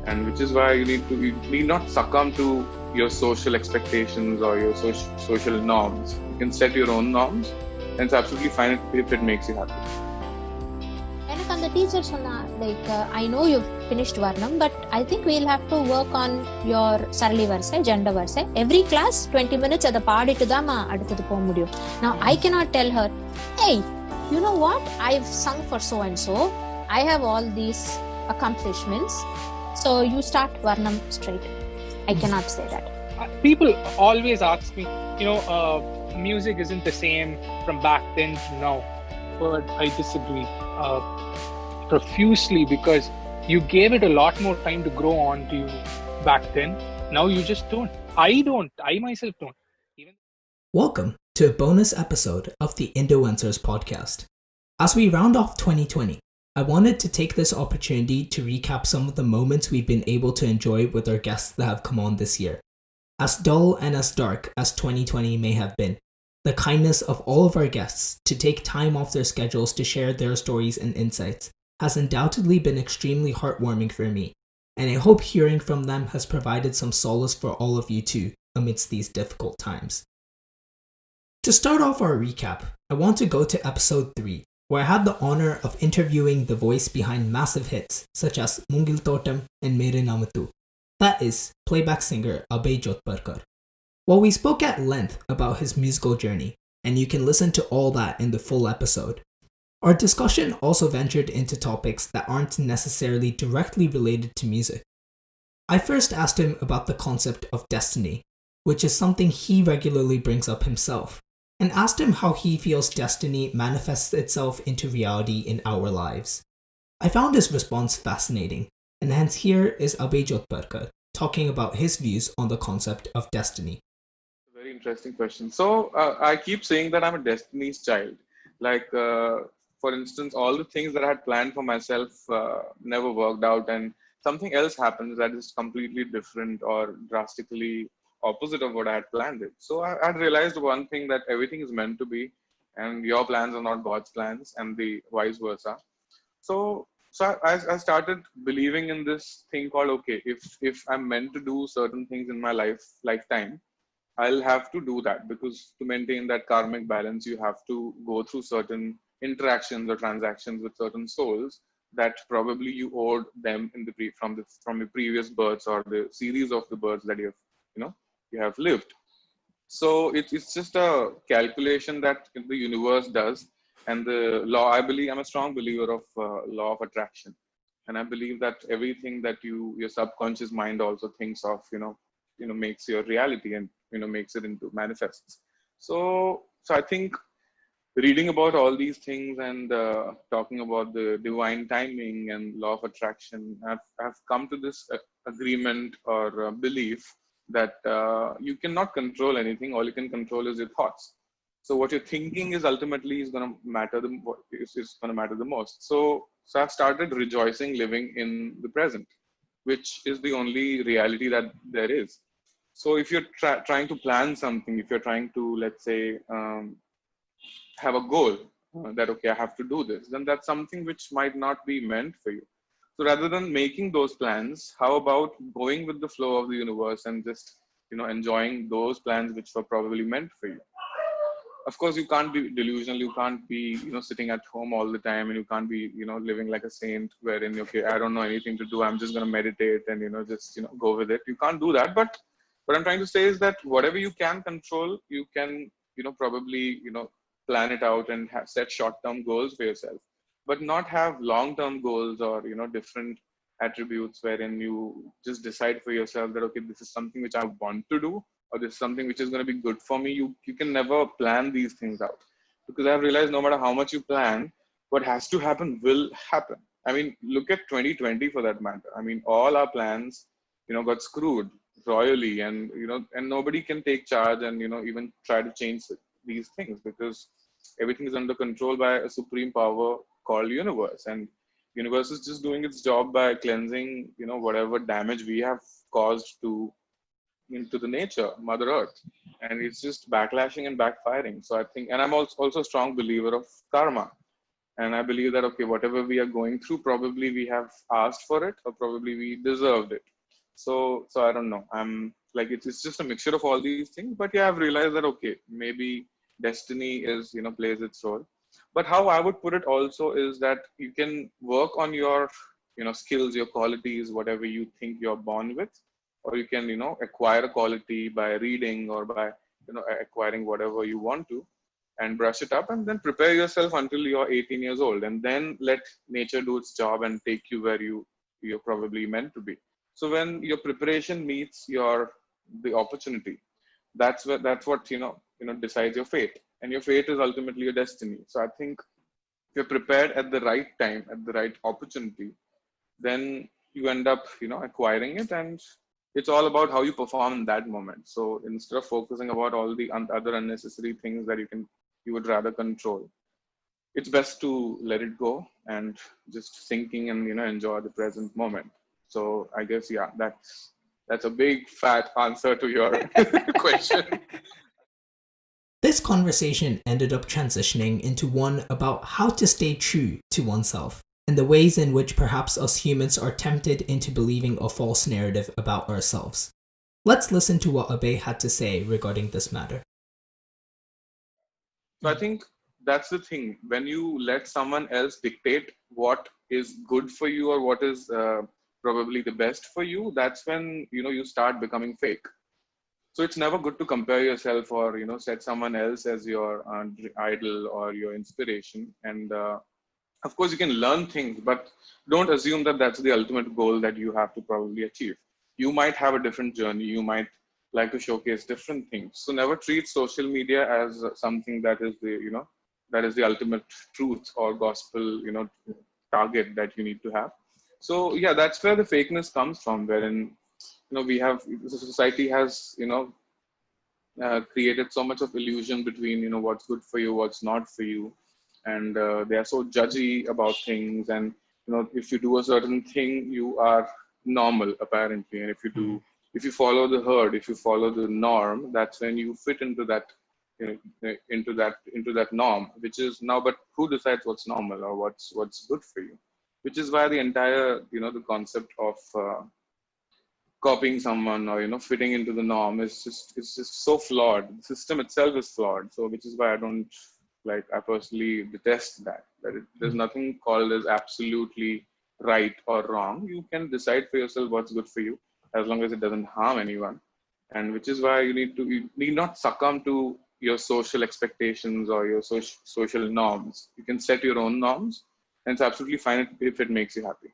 And which is why you need not succumb to your social expectations or your social norms. You can set your own norms, and it's absolutely fine if it makes you happy. எனக்கு அந்த teacher சொன்னா like I know you finished varnam but I think we'll have to work on your sarali varisai jantai வரிசை every class 20 minutes அதை பாடிட்டு தான் அடுத்தது போக முடியும். நான் I cannot tell her hey you know what I've sung for so and so, I have all these accomplishments, so you start varnam straight. I cannot say that. People always ask me, music isn't the same from back then to now, but I disagree profusely, because you gave it a lot more time to grow on to you back then. Now you just don't. I myself don't. Welcome to a bonus episode of the Indoencers podcast. As we round off 2020, I wanted to take this opportunity to recap some of the moments we've been able to enjoy with our guests that have come on this year. As dull and as dark as 2020 may have been, the kindness of all of our guests to take time off their schedules to share their stories and insights has undoubtedly been extremely heartwarming for me, and I hope hearing from them has provided some solace for all of you too amidst these difficult times. To start off our recap, I want to go to episode 3, where I had the honor of interviewing the voice behind massive hits such as Mungil Totem and Mere Namatu. That is, playback singer Abhay Jodhpurkar. While we spoke at length about his musical journey, and you can listen to all that in the full episode, our discussion also ventured into topics that aren't necessarily directly related to music. I first asked him about the concept of destiny, which is something he regularly brings up himself, and asked him how he feels destiny manifests itself into reality in our lives. I found his response fascinating, and hence here is Abhay Jodhpurkar talking about his views on the concept of destiny. Very interesting question. So I keep saying that I'm a destiny's child. Like, for instance, all the things that I had planned for myself never worked out, and something else happens that is completely different or drastically opposite of what I had planned it. So I had realized one thing, that everything is meant to be, and your plans are not God's plans, and the vice versa. So I started believing in this thing called, okay, if I'm meant to do certain things in my lifetime, I'll have to do that, because to maintain that karmic balance, you have to go through certain interactions or transactions with certain souls that probably you owed them in from the previous births or the series of the births that you have lived. So it's just a calculation that the universe does, and the law. I'm a strong believer of law of attraction, and I believe that everything that your subconscious mind also thinks of, makes your reality, and makes it into manifests. So I think reading about all these things and talking about the divine timing and law of attraction, I've come to this agreement or belief that you cannot control anything. All you can control is your thoughts. So what you're thinking is ultimately is going to matter the most. So I've started rejoicing living in the present, which is the only reality that there is. So if you're trying to plan something, if you're trying to, let's say, have a goal that, okay, I have to do this, then that's something which might not be meant for you. So rather than making those plans, how about going with the flow of the universe and just, enjoying those plans which were probably meant for you? Of course, you can't be delusional. You can't be, sitting at home all the time, and you can't be, living like a saint wherein, okay, I don't know anything to do. I'm just going to meditate and, just, go with it. You can't do that. But what I'm trying to say is that whatever you can control, you can, probably, plan it out and set short-term goals for yourself, but not have long-term goals or, different attributes wherein you just decide for yourself that, okay, this is something which I want to do, or this is something which is going to be good for me. You can never plan these things out, because I've realized no matter how much you plan, what has to happen will happen. I mean, look at 2020 for that matter. I mean, all our plans, got screwed royally, and nobody can take charge and, even try to change these things, because everything is under control by a supreme power called universe, and universe is just doing its job by cleansing, whatever damage we have caused into the nature, Mother Earth, and it's just backlashing and backfiring. So I think, and I'm also a strong believer of karma, And I believe that, okay, whatever we are going through, probably we have asked for it, or probably we deserved it. So I don't know. I'm like, it's just a mixture of all these things. But yeah, I've realized that, okay, maybe destiny is, plays its role. But how I would put it also is that you can work on your, skills, your qualities, whatever you think you're born with, or you can, acquire a quality by reading or by, acquiring whatever you want to, and brush it up, and then prepare yourself until you're 18 years old, and then let nature do its job and take you where you're probably meant to be. So when your preparation meets the opportunity, that's what decides your fate, and your fate is ultimately your destiny. So I think if you're prepared at the right time, at the right opportunity, then you end up acquiring it, and it's all about how you perform in that moment. So instead of focusing about all the other unnecessary things that you would rather control, it's best to let it go and just thinking and enjoy the present moment. So I guess, yeah, that's a big fat answer to your question. This conversation ended up transitioning into one about how to stay true to oneself, and the ways in which perhaps us humans are tempted into believing a false narrative about ourselves. Let's listen to what Abhay had to say regarding this matter. So I think that's the thing. When you let someone else dictate what is good for you, or what is probably the best for you, that's when you start becoming fake. So it's never good to compare yourself, or set someone else as your idol or your inspiration. And of course, you can learn things, but don't assume that that's the ultimate goal that you have to probably achieve. You might have a different journey. You might like to showcase different things. So never treat social media as something that is the ultimate truth or gospel, target that you need to have. So yeah, that's where the fakeness comes from, wherein, we have, the society has, created so much of illusion between, what's good for you, what's not for you. And they are so judgy about things. And, if you do a certain thing, you are normal, apparently. And if you follow the herd, if you follow the norm, that's when you fit into that, into that norm, which is now, but who decides what's normal or what's good for you? Which is why the entire, the concept of copying someone, or fitting into the norm is just so flawed. The system itself is flawed. So which is why I personally detest that there's nothing called as absolutely right or wrong. You can decide for yourself what's good for you, as long as it doesn't harm anyone. And which is why you need not succumb to your social expectations or your social norms. You can set your own norms, and it's absolutely fine if it makes you happy.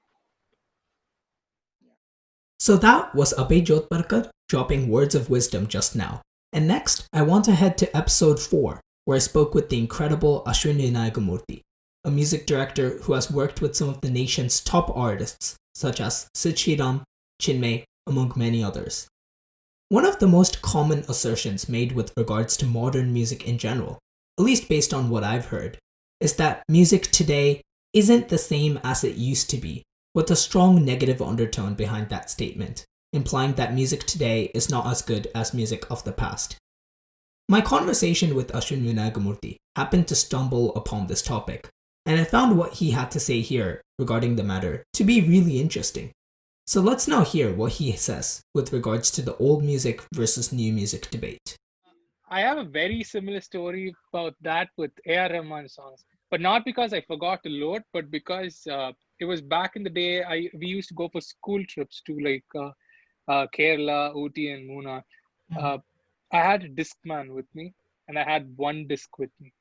So that was Abhay Jodhpurkar dropping words of wisdom just now. And next, I want to head to episode 4, where I spoke with the incredible Ashwin Vinayagamoorthy, a music director who has worked with some of the nation's top artists, such as Sid Sriram, Chinmay, among many others. One of the most common assertions made with regards to modern music in general, at least based on what I've heard, is that music today isn't the same as it used to be, with a strong negative undertone behind that statement, implying that music today is not as good as music of the past. My conversation with Ashwin Vinayagamoorthy happened to stumble upon this topic, and I found what he had to say here regarding the matter to be really interesting. So let's now hear what he says with regards to the old music versus new music debate. I have a very similar story about that with A.R. Rahman songs, but not because I forgot to load, but because it was back in the day. We used to go for school trips to Kerala, Ooty, and Munnar. I had a Discman with me, and I had one disc with me,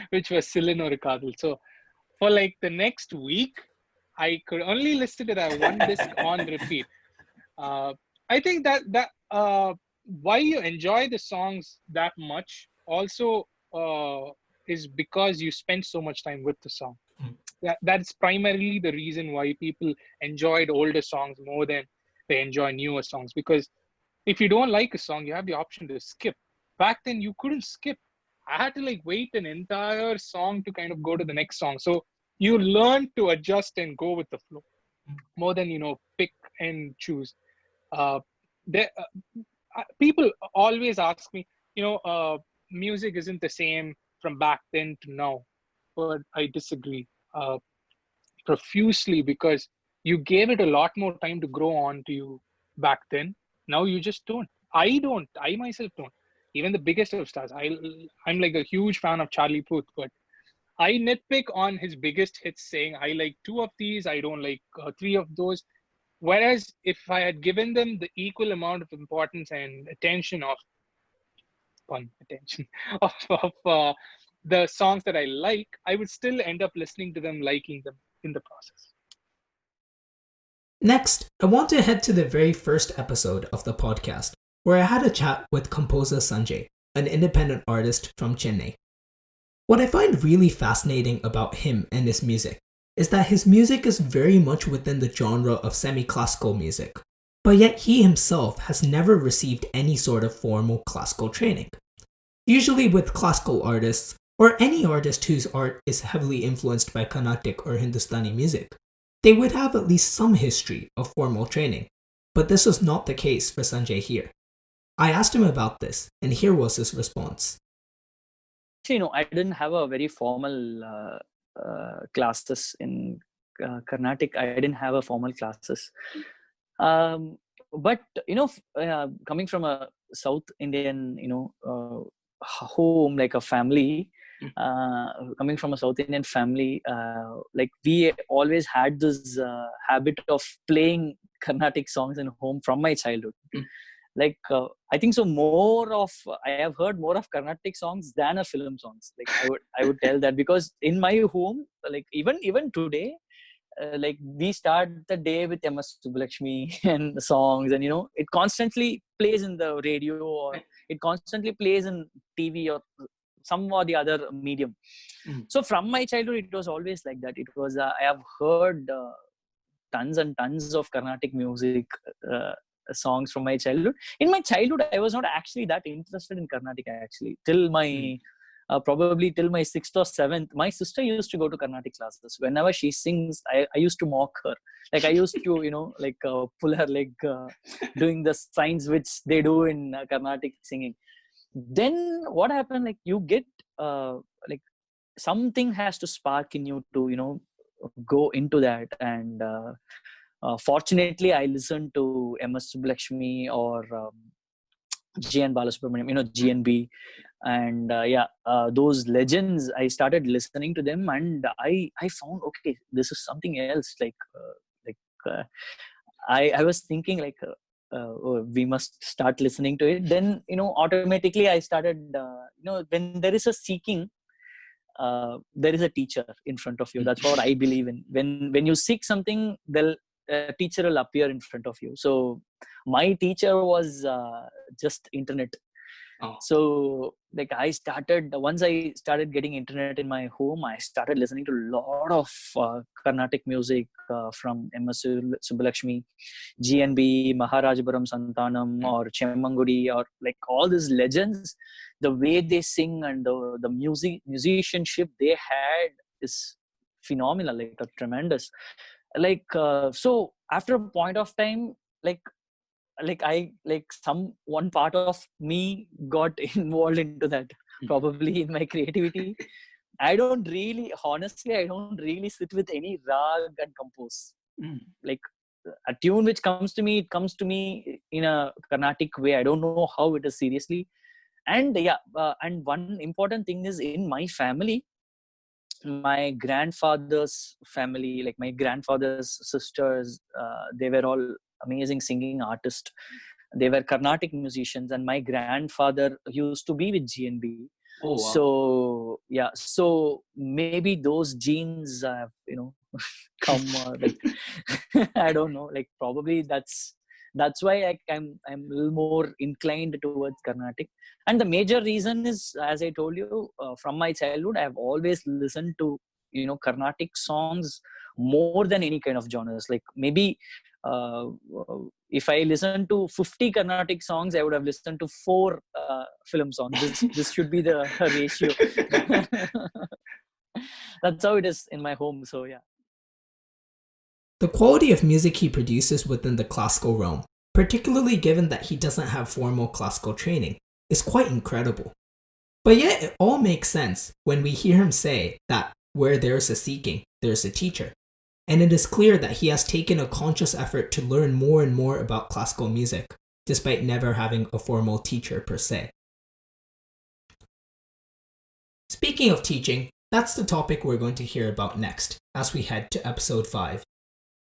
which was Silin or Kadal. So for the next week, I could only listen to that one disc on repeat. I think that why you enjoy the songs that much also is because you spend so much time with the song. That's primarily the reason why people enjoyed older songs more than they enjoy newer songs. Because if you don't like a song, you have the option to skip. Back then, you couldn't skip. I had to wait an entire song to kind of go to the next song. So you learn to adjust and go with the flow more than pick and choose. Uh, People always ask me, music isn't the same from back then to now. but I disagree profusely, because you gave it a lot more time to grow on to you back then. Now you just don't. I myself don't. Even the biggest of stars. I'm like a huge fan of Charlie Puth, but I nitpick on his biggest hits, saying I like 2 of these, I don't like 3 of those. Whereas if I had given them the equal amount of importance and attention of attention of the songs that I like, I would still end up listening to them, liking them in the process. Next, I want to head to the very first episode of the podcast, where I had a chat with composer Sanjay, an independent artist from Chennai. What I find really fascinating about him and his music is that his music is very much within the genre of semi-classical music, but yet he himself has never received any sort of formal classical training. Usually with classical artists, or any artist whose art is heavily influenced by Carnatic or Hindustani music, they would have at least some history of formal training, but this was not the case for Sanjay here. I asked him about this, and here was his response. Actually, no, I didn't have a very formal classes in Carnatic. I didn't have a formal classes. But, coming from a South Indian, home, like a family, coming from a South Indian family, like we always had this habit of playing Carnatic songs in home from my childhood. Like I think so I have heard more of Carnatic songs than a film songs. Like I would tell that, because in my home, like even today, like we start the day with MS Subbulakshmi and the songs, and it constantly plays in the radio, or it constantly plays in TV or some or the other medium. So from my childhood, it was always like that. It was I have heard tons and tons of Carnatic music songs from my childhood. In my childhood, I was not actually that interested in Carnatic actually till my probably till my 6th or 7th. My sister used to go to Carnatic classes. Whenever she sings, I used to mock her. Like I used to pull her leg doing the signs which they do in Carnatic singing. Then what happened, like you get like something has to spark in you to go into that. And fortunately, I listened to MS Subbulakshmi or G.N. Balasubramaniam, GNB, and those legends. I started listening to them, and I found, okay, this is something else. I was thinking like we must start listening to it. Then automatically I started when there is a seeking, there is a teacher in front of you. That's what I believe in. When you seek something, a teacher will appear in front of you. So my teacher was just internet. So like once I started getting internet in my home, I started listening to a lot of Carnatic music from MS Subbulakshmi, GNB, Maharajapuram Santanam, or Chemmangudi, or like all these legends. The way they sing and the musicianship they had is phenomenal, like tremendous. Like so after a point of time, one part of me got involved into that, probably in my creativity. I don't really sit with any rag and compose. Like a tune which comes to me, it comes to me in a Carnatic way. I don't know how it is seriously. And and one important thing is, in my family, my grandfather's family, like my grandfather's sisters, they were all amazing singing artists. They were Carnatic musicians, and my grandfather used to be with GNB. Oh, wow. So maybe those genes have come like I don't know, like probably that's why I'm a little more inclined towards Carnatic. And the major reason is, as I told you, from my childhood, I've always listened to Carnatic songs more than any kind of genres. Like maybe if I listened to 50 Carnatic songs, I would have listened to 4 film songs. This should be the ratio. That's how it is in my home. So yeah. The quality of music he produces within the classical realm, particularly given that he doesn't have formal classical training, is quite incredible. But yet it all makes sense when we hear him say that Where there's a seeking, there's a teacher. And it is clear that he has taken a conscious effort to learn more and more about classical music, despite never having a formal teacher per se. Speaking of teaching, that's the topic we're going to hear about next, as we head to episode 5.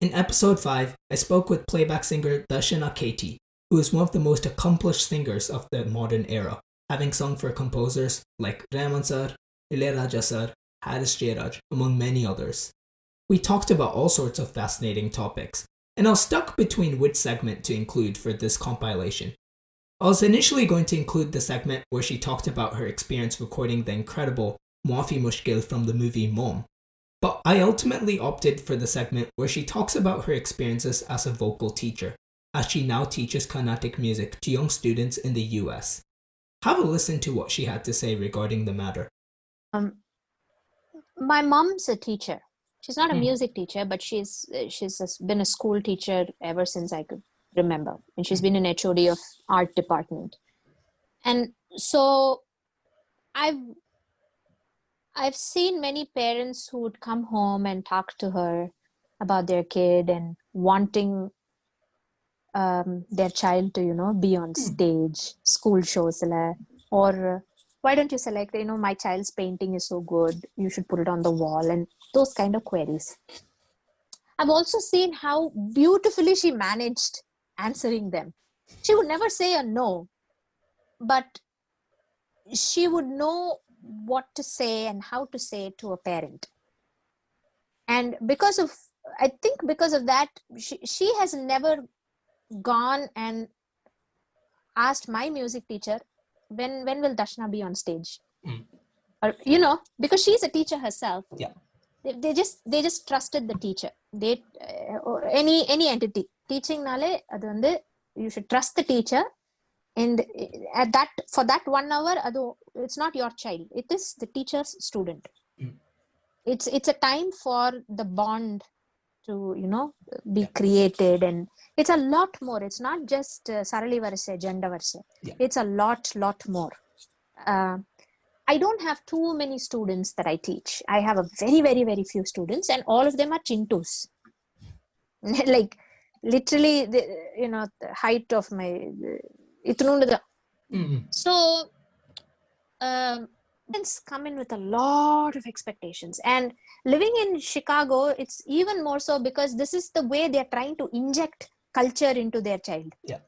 In episode 5, I spoke with playback singer Darshana Katie, who is one of the most accomplished singers of the modern era, having sung for composers like Rahman sir, Ilayaraja sir, Haris Jayaraj, among many others. We talked about all sorts of fascinating topics, and I was stuck between which segment to include for this compilation. I was initially going to include the segment where she talked about her experience recording the incredible Maafi Mushkil from the movie Mom, but I ultimately opted for the segment where she talks about her experiences as a vocal teacher, as she now teaches Carnatic music to young students in the US. Have a listen to what she had to say regarding the matter. My mom's a teacher. She's not a music teacher, but she's been a school teacher ever since I could remember, and she's been an HOD of art department. And so I've seen many parents who would come home and talk to her about their kid and wanting their child to be on stage, school shows, or why don't you select, my child's painting is so good, you should put it on the wall, and those kind of queries. I've also seen how beautifully she managed answering them. She would never say a no, but she would know what to say and how to say it to a parent. And I think because of that, she has never gone and asked my music teacher, when will Darshana be on stage? Or, because she's a teacher herself. Yeah. They just trusted the teacher. They or any entity teaching nale adu you should trust the teacher, and for that 1 hour it's not your child, it is the teacher's student. It's a time for the bond to be created, and it's a lot more. It's not just sarali varse, janda varse. It's a lot more. I don't have too many students that I teach. I have a very, very, very few students, and all of them are chintus. Like literally, the height of my So, students come in with a lot of expectations, and living in Chicago, it's even more so because this is the way they're trying to inject culture into their child. Yeah.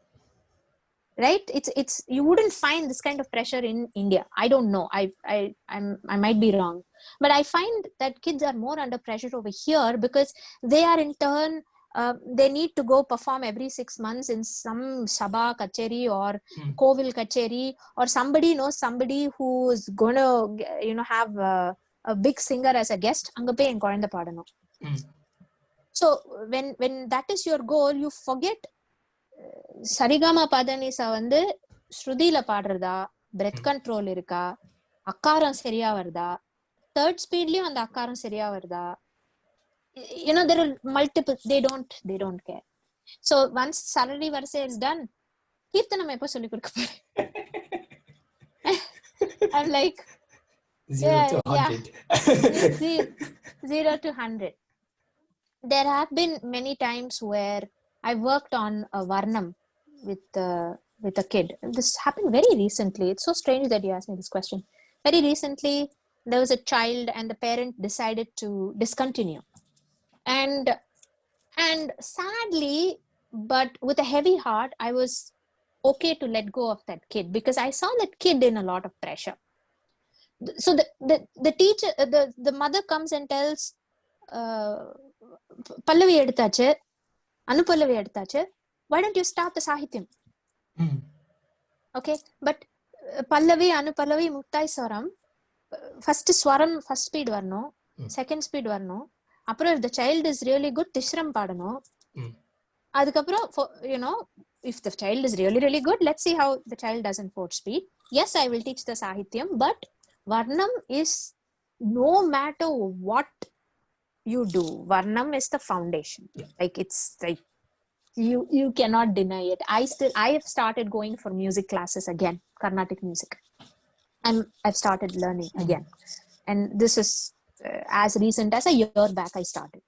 Right? It's you wouldn't find this kind of pressure in India. I don't know. I might be wrong, but I find that kids are more under pressure over here because they are in turn they need to go perform every 6 months in some Sabha Kacheri or Kovil Kacheri, or somebody knows somebody who is gonna have a big singer as a guest. Anga pay en kolanda padanum. So when that is your goal, you forget சரிகமா பதனிசா ஸ்ருதியில பாடுறதா, breath control இருக்கா, அக்காரம் சரியா வருதா, third ஸ்பீட்லயும் அந்த அக்காரம் சரியா வருதா, there are multiple. They don't care. So once sarali varse is done, kirtanam எப்ப சொல்லி கொடுக்க போறேன்? I'm like 0 to 100. 0 to 100. There have been many times where I worked on a varnam with a kid. This happened very recently. It's so strange that you asked me this question. Very recently, there was a child and the parent decided to discontinue. And sadly, but with a heavy heart, I was okay to let go of that kid because I saw that kid in a lot of pressure. So the teacher, the mother comes and tells, Pallavi eduthachu, Anupallavi eduthachu, why don't you start the Sahityam? Okay, but Pallavi, Anupallavi, Muktai Swaram, first Swaram, first speed varno, second speed varno, apro if the child is really good, Tishram padano. Adukapro, if the child is really, really good, let's see how the child does in fourth speed. Yes, I will teach the Sahityam, but Varnam is, no matter what you do, Varnam is the foundation. Like it's like you cannot deny it. I have started going for music classes again, Carnatic music. I've started learning again, and this is as recent as a year back I started.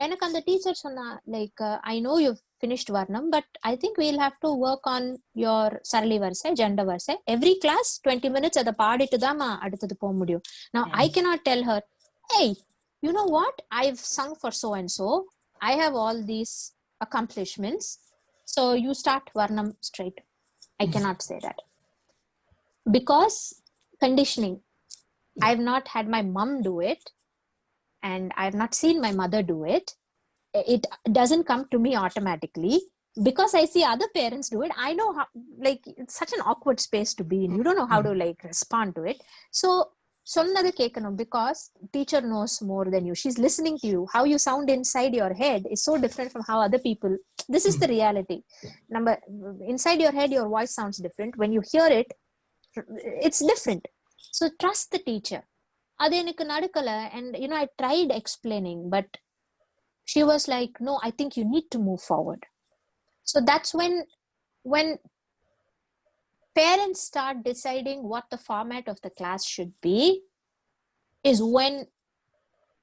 எனக்கு அந்த teacher சொன்னா like I know you finished varnam but I think we'll have to work on your sarali varsai gender varsai every class 20 minutes அதை பாடிட்டு தான் அடுத்தது போக முடியும். Now I cannot tell her, hey, you know what, I've sung for so and so, I have all these accomplishments, so you start varnam straight. I cannot say that because conditioning. I've not had my mom do it and I've not seen my mother do it. It doesn't come to me automatically because I see other parents do it. I know how, like, it's such an awkward space to be in. You don't know how to like respond to it. So sonnada kekanum because teacher knows more than you. She's listening to you. How you sound inside your head is so different from how other people. This is the reality. Number inside your head your voice sounds different. When you hear it, it's different. So trust the teacher. Adu enikku nadakala, and you know I tried explaining but she was like, no, I think you need to move forward. So that's when parents start deciding what the format of the class should be is when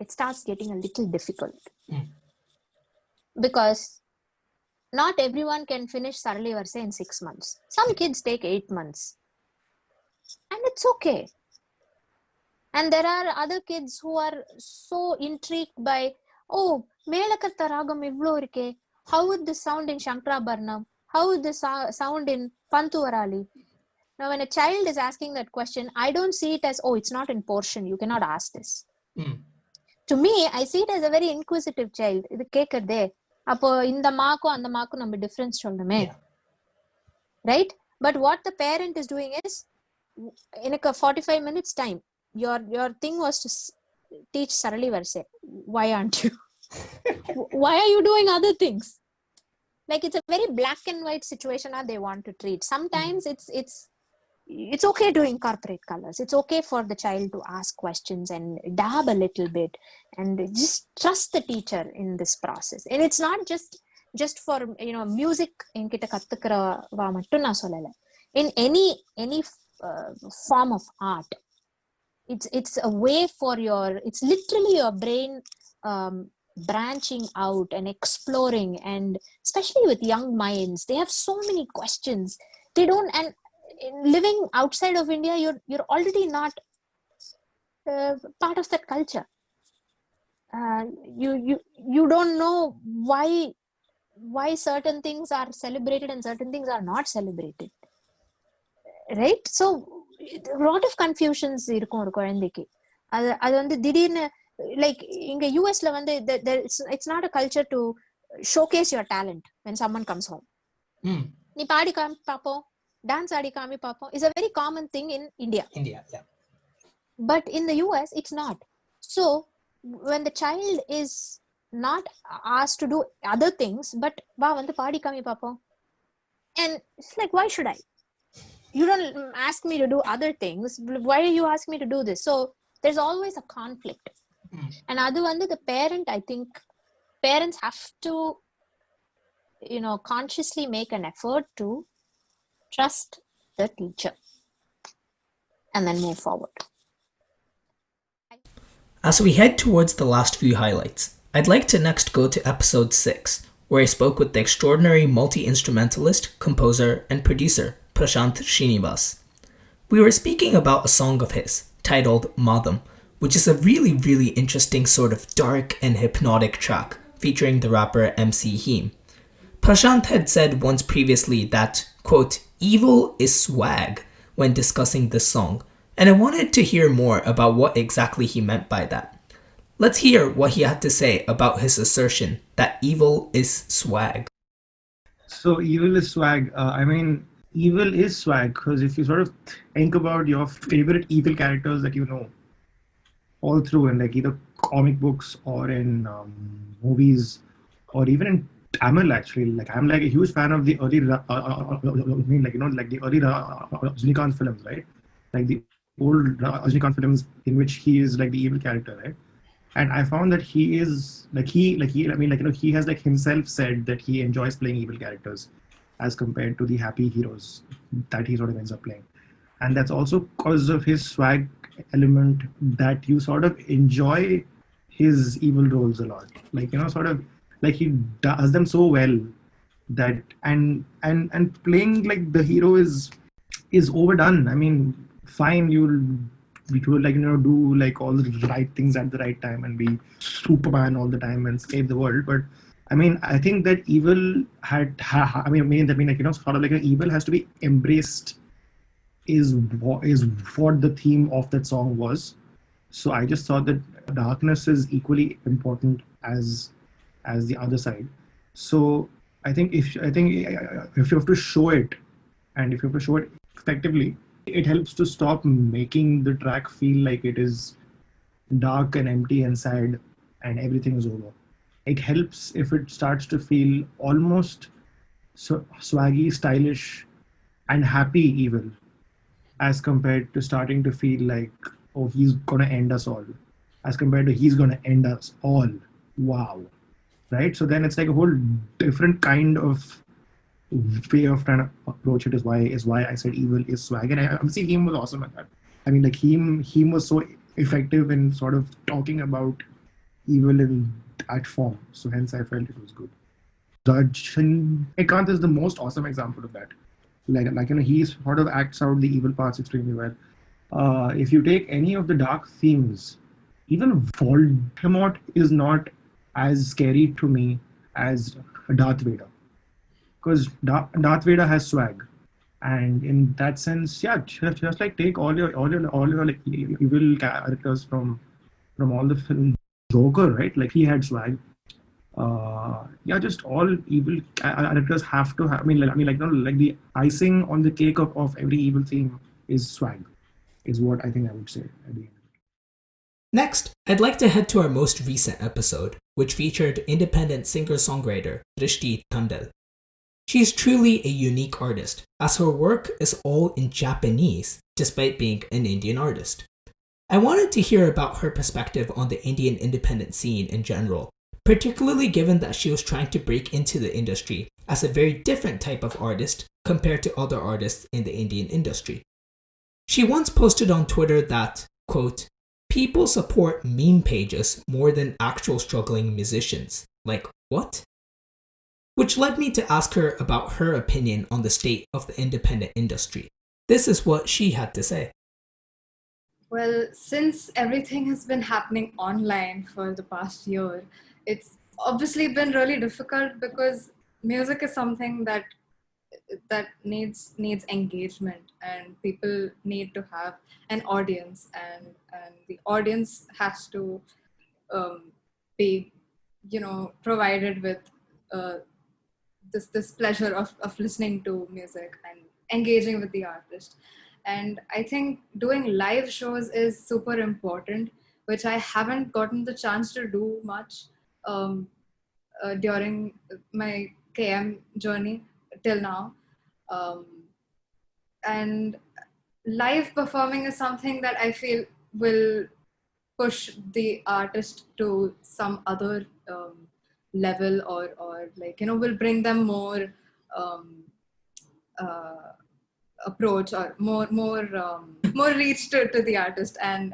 it starts getting a little difficult. Because not everyone can finish sarali varsai in 6 months. Some kids take 8 months and it's okay. And there are other kids who are so intrigued by, oh, melakatta ragam ivlo iruke, how would this sound in Shankarabharanam, how would this sound in Pantuvarali? Now when a child is asking that question, I don't see it as, oh, it's not in portion, you cannot ask this. To me, I see it as a very inquisitive child. Idu kekurde appo inda maako and maako நம்ம difference சொல்லுமே, right? But what the parent is doing is, எனக்கு 45 minutes time, your thing was to teach sarali varsai, why aren't you? Why are you doing other things? Like, it's a very black and white situation that they want to treat. Sometimes it's okay to incorporate colors. It's okay for the child to ask questions and dab a little bit and just trust the teacher in this process. And it's not just for, you know, music enkita kattukrava mattum na sollala. In any form of art, it's a way for it's literally your brain branching out and exploring. And especially with young minds, they have so many questions. They don't, and living outside of India, you're already not part of that culture. You don't know why certain things are celebrated and certain things are not celebrated, right? So a lot of confusions இருக்கும் ஒரு குழந்தைக்கு. அது வந்து திடீர்னு like இங்க யூஎஸ்ல வந்து it's not a culture to showcase your talent when someone comes home. நீ பாடி காமி பாப்போம், டான்ஸ் ஆடி காமி பாப்போம் is a very common thing in India. Yeah. But in the US it's not. So when the child is not asked to do other things but வா வந்து பாடி காமி பாப்போம், and it's like, why should I? You don't ask me to do other things, why do you ask me to do this? So there's always a conflict. And adu vandu the parent, I think parents have to, you know, consciously make an effort to trust the teacher and then move forward. As we head towards the last few highlights, I'd like to next go to episode 6, where I spoke with the extraordinary multi-instrumentalist, composer, and producer Prashanth Srinivas. We were speaking about a song of his titled Madam, which is a really, really interesting sort of dark and hypnotic track featuring the rapper MC Heem. Prashanth had said once previously that, quote, evil is swag when discussing this song, and I wanted to hear more about what exactly he meant by that. Let's hear what he had to say about his assertion that evil is swag. So evil is swag. I mean, evil is swag because if you sort of think about your favorite evil characters that you know all through in like either comic books or in movies or even in Tamil, actually, like I'm like a huge fan of the early like you know, like the early Rajinikanth films, right? Like the old Rajinikanth films in which he is like the evil character, right? And I found that he is like he I mean, like, you know, he has like himself said that he enjoys playing evil characters as compared to the happy heroes that he sort of ends up playing. And that's also because of his swag element that you sort of enjoy his evil roles a lot. Like, sort of like he does them so well that and playing like the hero is overdone. I mean, fine, we will like do like all the right things at the right time and be Superman all the time and save the world, but I mean, I think that evil I mean, like, sort of like an evil has to be embraced is what the theme of that song was. So I just thought that darkness is equally important as the other side. So I think if you have to show it, and if you have to show it effectively, it helps to stop making the track feel like it is dark and empty and sad and everything is over. It helps if it starts to feel almost swaggy, stylish, and happy evil, as compared to starting to feel like, oh, he's gonna end us all, as compared to he's gonna end us all. Wow, right? So then it's like a whole different kind of way of trying to approach it. Is why I said evil is swag, and I'm seeing him was awesome at that. I mean, like him was so effective in sort of talking about evil in that form. So hence I felt it was good. Ekant is the most awesome example of that. Like he sort of acts out the evil parts extremely well. If you take any of the dark themes, even Voldemort is not as scary to me as Darth Vader, because Darth Vader has swag, and in that sense, yeah, just like take all your like evil characters from all the films. Joker, right? Like he had swag. Yeah, just all evil characters have to have. I mean, like the icing on the cake of every evil theme is swag, is what I think I would say at the end. Next, I'd like to head to our most recent episode, which featured independent singer-songwriter Drishti Tandel. She is truly a unique artist, as her work is all in Japanese, despite being an Indian artist. I wanted to hear about her perspective on the Indian independent scene in general, particularly given that she was trying to break into the industry as a very different type of artist compared to other artists in the Indian industry. She once posted on Twitter that, quote, "People support meme pages more than actual struggling musicians. Like, what?" Which led me to ask her about her opinion on the state of the independent industry. This is what she had to say. Well, since everything has been happening online for the past year, it's obviously been really difficult, because music is something that needs engagement, and people need to have an audience, and the audience has to be, provided with this pleasure of listening to music and engaging with the artist. And I think doing live shows is super important, which I haven't gotten the chance to do much during my KM journey till now. And live performing is something that I feel will push the artist to some other level, or like, will bring them more approach, or more reach to the artist, and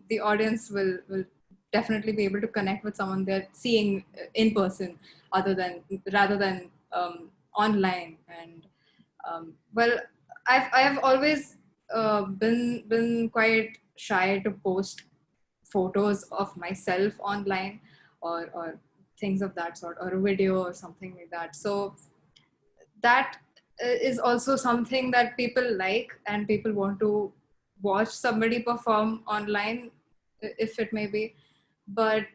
the audience will definitely be able to connect with someone they're seeing in person, rather than online. And well, I've always been quite shy to post photos of myself online, or things of that sort, or a video or something like that. So that is also something that people like, and people want to watch somebody perform online, if it may be. But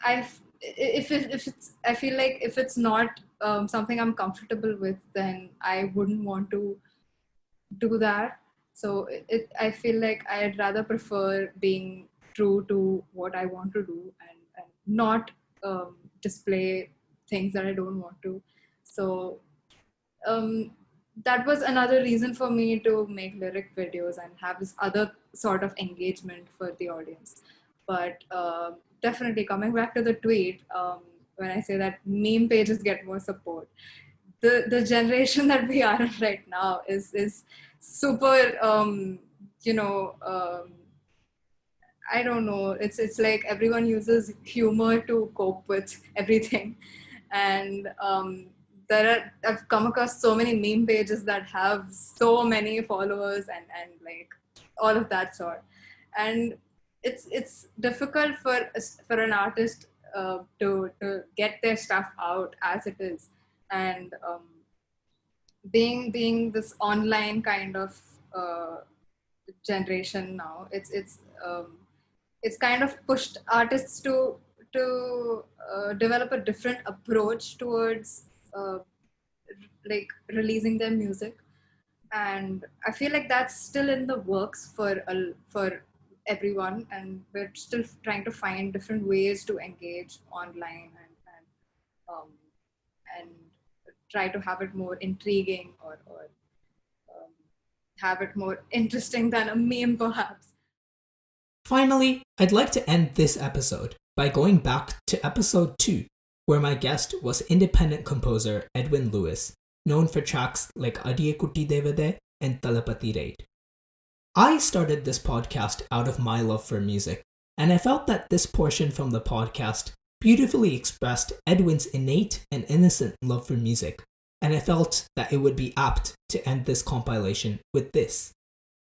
I feel like if it's not something I'm comfortable with, then I wouldn't want to do that. So I feel like I'd rather prefer being true to what I want to do, and not display things that I don't want to. So that was another reason for me to make lyric videos and have this other sort of engagement for the audience. But definitely coming back to the tweet, when I say that meme pages get more support, the generation that we are in right now is super I don't know. It's like everyone uses humor to cope with everything, and I've come across so many meme pages that have so many followers and like all of that sort, and it's difficult for an artist to get their stuff out as it is, and being this online kind of generation now, it's kind of pushed artists to develop a different approach towards like releasing their music, and I feel like that's still in the works for everyone, and we're still trying to find different ways to engage online and try to have it more intriguing or have it more interesting than a meme perhaps. Finally, I'd like to end this episode by going back to episode 2, where my guest was independent composer Edwin Lewis, known for tracks like Adiye Kutti Devade and Talapati Raid. I started this podcast out of my love for music, and I felt that this portion from the podcast beautifully expressed Edwin's innate and innocent love for music, and I felt that it would be apt to end this compilation with this.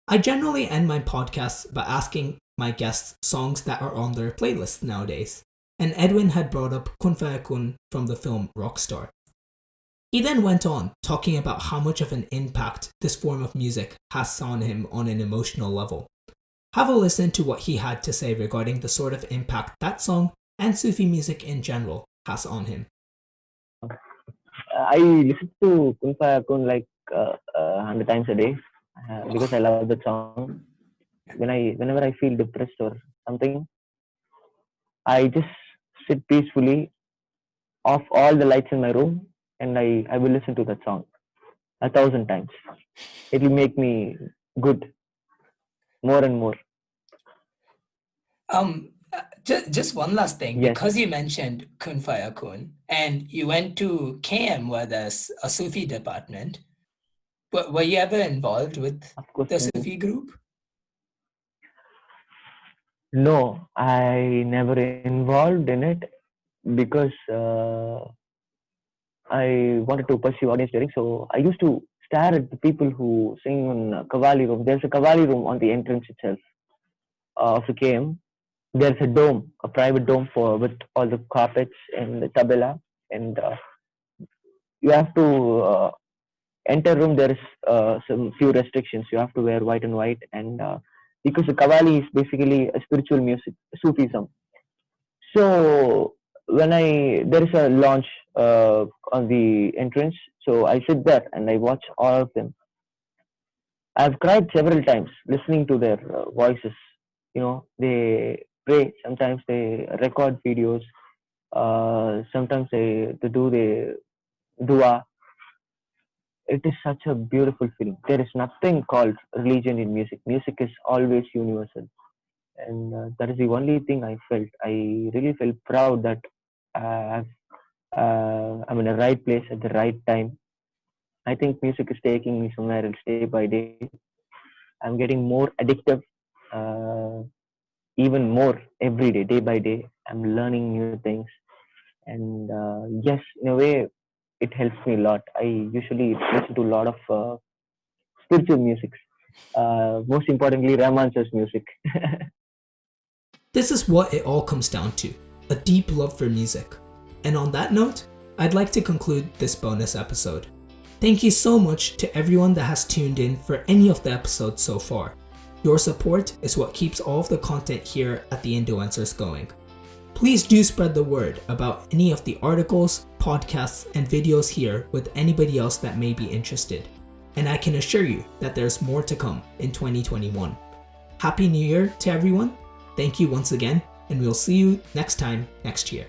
I generally end my podcasts by asking my guests songs that are on their playlist nowadays, and Edwin had brought up Kun Faya Kun from the film Rockstar. He then went on talking about how much of an impact this form of music has on him on an emotional level. Have a listen to what he had to say regarding the sort of impact that song and Sufi music in general has on him. I listen to Kun Faya Kun like 100 times a day because I love that song. Whenever I feel depressed or something, I just sit peacefully, off all the lights in my room, and I will listen to that song 1,000 times. It will make me good, more and more. Just one last thing, Yes. because you mentioned Kun Faya Kun, and you went to KM where there's a Sufi department. Were you ever involved with Of course, the Sufi group? no, I never involved in it because I wanted to pursue audience hearing. So I used to stare at the people who sing on Kavali room. There's a Kavali room on the entrance itself of the KM. There's a dome, a private dome with all the carpets and the tabela, and you have to enter room. There is some few restrictions. You have to wear white and white, and because the Kavali is basically a spiritual music, Sufism. So when there is a launch on the entrance, so I sit there and I watch all of them. I've cried several times listening to their voices. They pray. Sometimes they record videos. Sometimes they do the dua. It is such a beautiful feeling. There is nothing called religion in music. Music is always universal. And that is the only thing I felt. I really felt proud that I'm in the right place at the right time. I think music is taking me somewhere else day by day. I'm getting more addictive, even more every day by day. I'm learning new things. And yes, in a way, it helps me a lot. I usually listen to a lot of spiritual music. Most importantly, Rahman's music. This is what it all comes down to, a deep love for music. And on that note, I'd like to conclude this bonus episode. Thank you so much to everyone that has tuned in for any of the episodes so far. Your support is what keeps all of the content here at the Indoencers going. Please do spread the word about any of the articles, podcasts, and videos here with anybody else that may be interested. And I can assure you that there's more to come in 2021. Happy New Year to everyone. Thank you once again, and we'll see you next time next year.